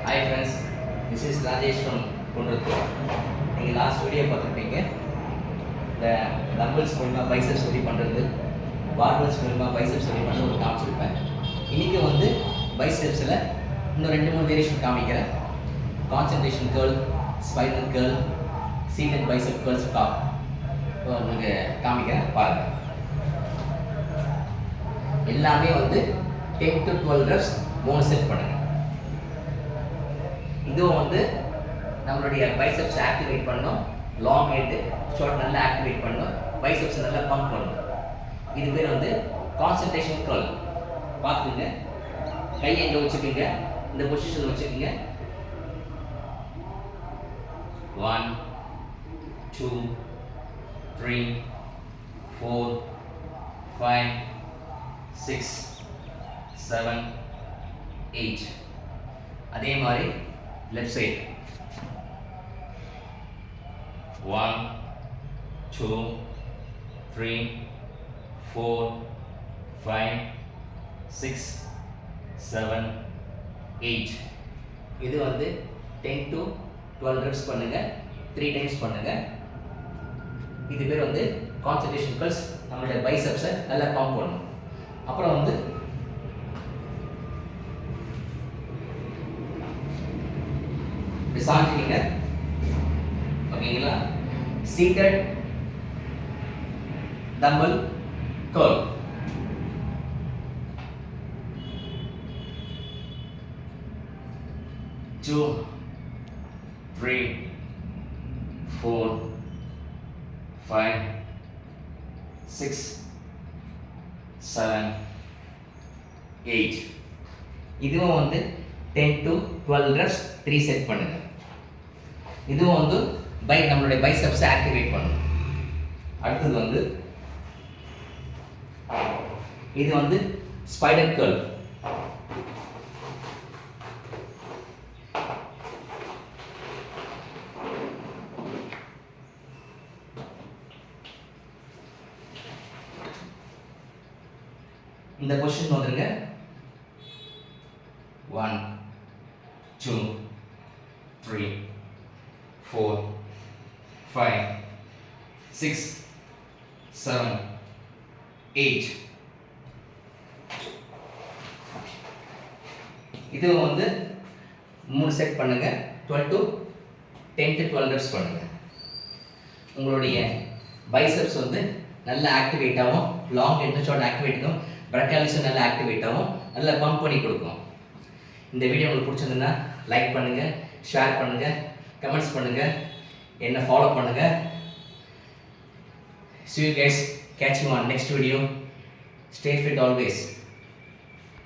Hi friends, this is Rajesh from Kundrathu. நீங்கள் last video பார்த்துருப்பீங்க. இந்த டம்பிள்ஸ் மூலமா பைசப்ஸ் சொல்லி பண்ணுறது, பார்பல்ஸ் மூலமா பைசப்ஸ் சொல்லி பண்ணுறது ஒரு காமிச்சிருப்பேன். இன்றைக்கி வந்து பைசப்ஸில் இன்னும் 2-3 வேரியேஷன் காமிக்கிறேன். Concentration curl, spinal curl, seated bicep curls top உங்களுக்கு காமிக்கிறேன் பாருங்கள். எல்லாமே வந்து 10 to 12 reps 3 செட் பண்ணுங்கள். இதுவும் வந்து நம்மளுடைய பைசப்ஸ் ஆக்டிவேட் பண்ணணும், லாங் ஹெட் ஷார்ட் நல்லா ஆக்டிவேட் பண்ணணும், பைசப்ஸ் நல்லா பம்ப் பண்ணணும். இது பேர் வந்து கான்சன்ட்ரேஷன் கர்ல். பார்த்துக்குங்க, கையை எங்கே வச்சுக்கோங்க, இந்த பொசிஷனில் வச்சுக்கோங்க. 1 2 3 4 5 6 7 8. அதே மாதிரி left side 1 2 3 4 5 6 7 8. இது வந்து 10 to 12 reps பண்ணுங்க, 3 times பண்ணுங்க. இது பேர் வந்து கான்சன்ட்ரேஷன் கர்ல்ஸ். நம்மளுடைய பைசப்ஸை நல்லா பம்ப் பண்ணணும். அப்புறம் வந்து சாஞ்சிக்கிங்க, ஓகேங்களா? Seated dumbbell curl. Two, 3 4 5 6 7 8. இதுவும் வந்து 10 to 12 reps 3 செட் பண்ணுங்க. இதுவும் வந்து நம்மளுடைய பைசப்ஸ் ஆக்டிவேட் பண்ணும். அடுத்தது வந்து இது வந்து ஸ்பைடர் கர்ல். இந்த பொசிஷன் வந்துருங்க. 1 2 3 4 5 6 7 8. இது வந்து 3 செட் பண்ணுங்க. 10 to 12 reps பண்ணுங்க. உங்களுடைய பைசப்ஸ் வந்து நல்லா ஆக்டிவேட் ஆகும், லாங் ஹெட் ஷார்ட் ஆக்டிவேட் ஆகும், பிரக்காலிஸும் நல்லா ஆக்டிவேட் ஆகும், நல்லா பம்ப் பண்ணி கொடுக்கும். இந்த வீடியோ உங்களுக்கு பிடிச்சிருந்ததுன்னா லைக் பண்ணுங்கள், ஷேர் பண்ணுங்கள், கமெண்ட்ஸ் பண்ணுங்கள், என்ன ஃபாலோ பண்ணுங்கள். See you guys, catch you on next video. Stay fit always.